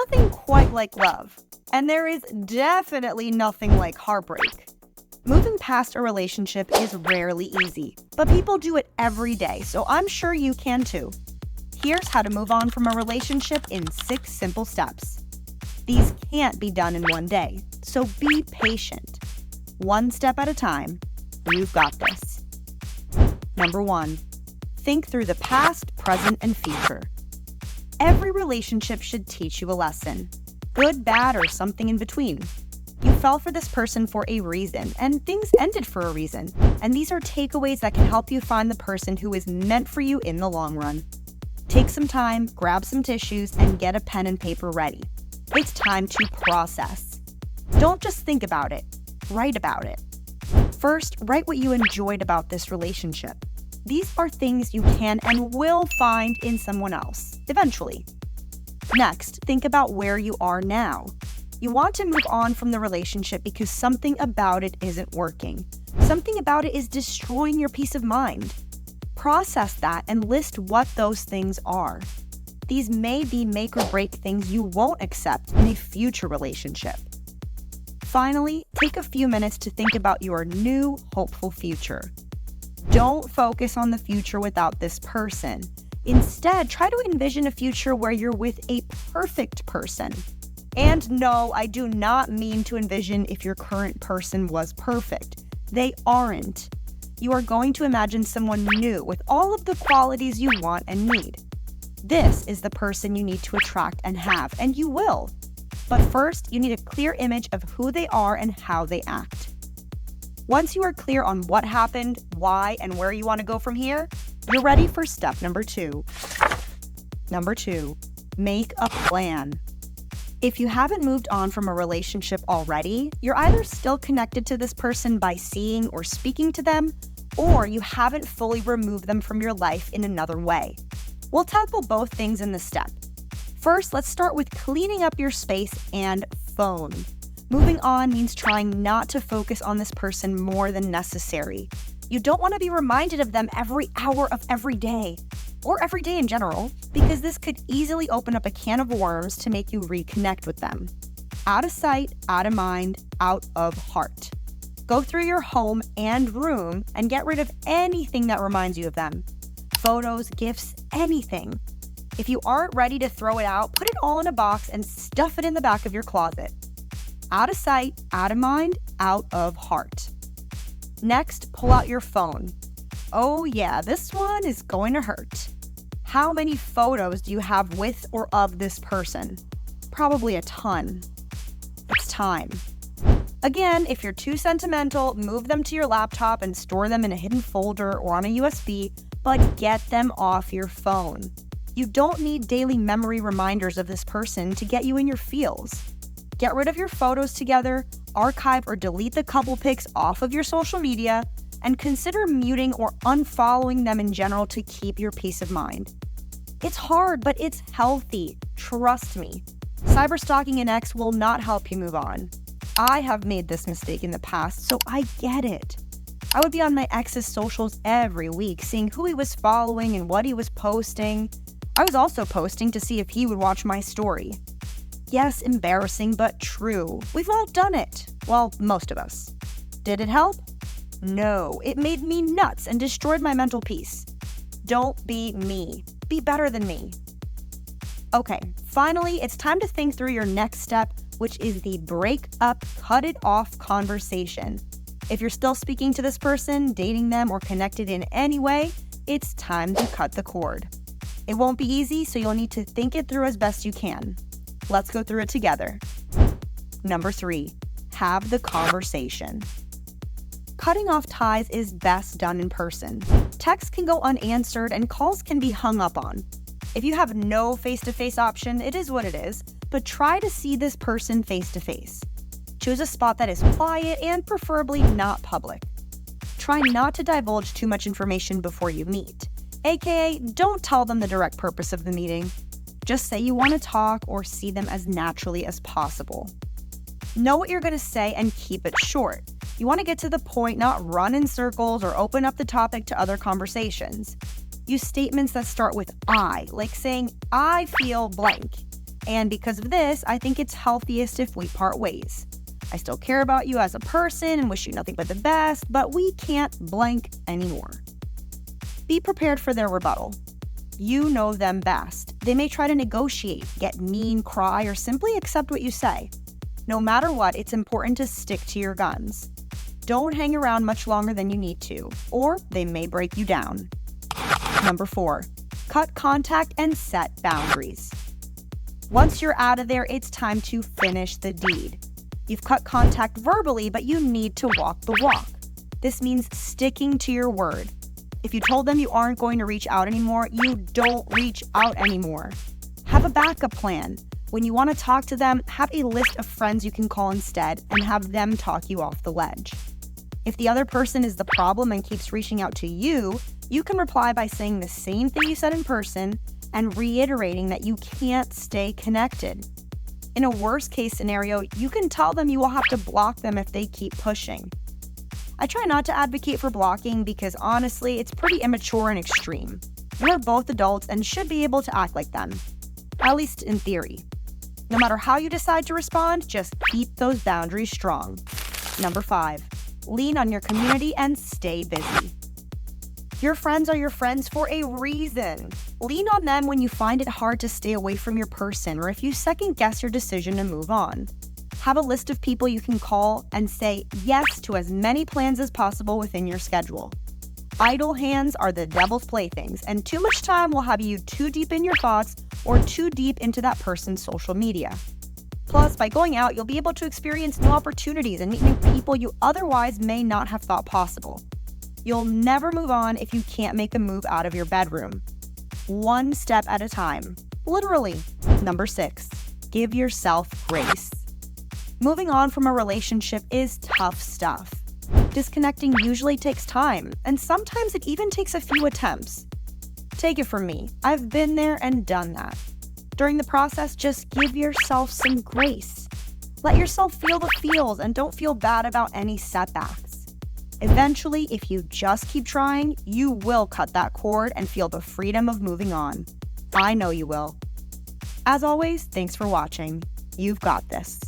nothing quite like love, and there is definitely nothing like heartbreak. Moving past a relationship is rarely easy, but people do it every day, so I'm sure you can too. Here's how to move on from a relationship in 6 simple steps. These can't be done in one day, so be patient. One step at a time. You've got this. Number 1. Think through the past, present, and future. Every relationship should teach you a lesson. Good, bad, or something in between. You fell for this person for a reason, and things ended for a reason. And these are takeaways that can help you find the person who is meant for you in the long run. Take some time, grab some tissues, and get a pen and paper ready. It's time to process. Don't just think about it, write about it. First, write what you enjoyed about this relationship. These are things you can and will find in someone else, eventually. Next, think about where you are now. You want to move on from the relationship because something about it isn't working. Something about it is destroying your peace of mind. Process that and list what those things are. These may be make or break things you won't accept in a future relationship. Finally, take a few minutes to think about your new, hopeful future. Don't focus on the future without this person. Instead, try to envision a future where you're with a perfect person. And no, I do not mean to envision if your current person was perfect. They aren't. You are going to imagine someone new with all of the qualities you want and need. This is the person you need to attract and have, and you will. But first, you need a clear image of who they are and how they act. Once you are clear on what happened, why, and where you want to go from here, you're ready for step number 2. Number 2, make a plan. If you haven't moved on from a relationship already, you're either still connected to this person by seeing or speaking to them, or you haven't fully removed them from your life in another way. We'll tackle both things in this step. First, let's start with cleaning up your space and phone. Moving on means trying not to focus on this person more than necessary. You don't want to be reminded of them every hour of every day, or every day in general, because this could easily open up a can of worms to make you reconnect with them. Out of sight, out of mind, out of heart. Go through your home and room and get rid of anything that reminds you of them. Photos, gifts, anything. If you aren't ready to throw it out, put it all in a box and stuff it in the back of your closet. Out of sight, out of mind, out of heart. Next, pull out your phone. Oh yeah, this one is going to hurt. How many photos do you have with or of this person? Probably a ton. It's time. Again, if you're too sentimental, move them to your laptop and store them in a hidden folder or on a USB, but get them off your phone. You don't need daily memory reminders of this person to get you in your feels. Get rid of your photos together, archive or delete the couple pics off of your social media, and consider muting or unfollowing them in general to keep your peace of mind. It's hard, but it's healthy. Trust me. Cyberstalking an ex will not help you move on. I have made this mistake in the past, so I get it. I would be on my ex's socials every week, seeing who he was following and what he was posting. I was also posting to see if he would watch my story. Yes, embarrassing, but true. We've all done it. Well, most of us. Did it help? No, it made me nuts and destroyed my mental peace. Don't be me. Be better than me. Okay, finally, it's time to think through your next step, which is the break up, cut it off conversation. If you're still speaking to this person, dating them, or connected in any way, it's time to cut the cord. It won't be easy, so you'll need to think it through as best you can. Let's go through it together. Number 3, have the conversation. Cutting off ties is best done in person. Texts can go unanswered and calls can be hung up on. If you have no face-to-face option, it is what it is, but try to see this person face-to-face. Choose a spot that is quiet and preferably not public. Try not to divulge too much information before you meet, aka don't tell them the direct purpose of the meeting. Just say you want to talk or see them as naturally as possible. Know what you're going to say and keep it short. You want to get to the point, not run in circles or open up the topic to other conversations. Use statements that start with I, like saying, I feel blank. And because of this, I think it's healthiest if we part ways. I still care about you as a person and wish you nothing but the best, but we can't blank anymore. Be prepared for their rebuttal. You know them best. They may try to negotiate, get mean, cry, or simply accept what you say. No matter what, it's important to stick to your guns. Don't hang around much longer than you need to, or they may break you down. Number 4, cut contact and set boundaries. Once you're out of there, it's time to finish the deed. You've cut contact verbally, but you need to walk the walk. This means sticking to your word. If you told them you aren't going to reach out anymore, you don't reach out anymore. Have a backup plan. When you want to talk to them, have a list of friends you can call instead and have them talk you off the ledge. If the other person is the problem and keeps reaching out to you, you can reply by saying the same thing you said in person and reiterating that you can't stay connected. In a worst-case scenario, you can tell them you will have to block them if they keep pushing. I try not to advocate for blocking because honestly, it's pretty immature and extreme. You're both adults and should be able to act like them, at least in theory. No matter how you decide to respond, just keep those boundaries strong. Number 5, lean on your community and stay busy. Your friends are your friends for a reason. Lean on them when you find it hard to stay away from your person or if you second guess your decision to move on. Have a list of people you can call and say yes to as many plans as possible within your schedule. Idle hands are the devil's playthings, and too much time will have you too deep in your thoughts or too deep into that person's social media. Plus, by going out, you'll be able to experience new opportunities and meet new people you otherwise may not have thought possible. You'll never move on if you can't make a move out of your bedroom. One step at a time. Literally. Number 6, give yourself grace. Moving on from a relationship is tough stuff. Disconnecting usually takes time, and sometimes it even takes a few attempts. Take it from me, I've been there and done that. During the process, just give yourself some grace. Let yourself feel the feels and don't feel bad about any setbacks. Eventually, if you just keep trying, you will cut that cord and feel the freedom of moving on. I know you will. As always, thanks for watching. You've got this.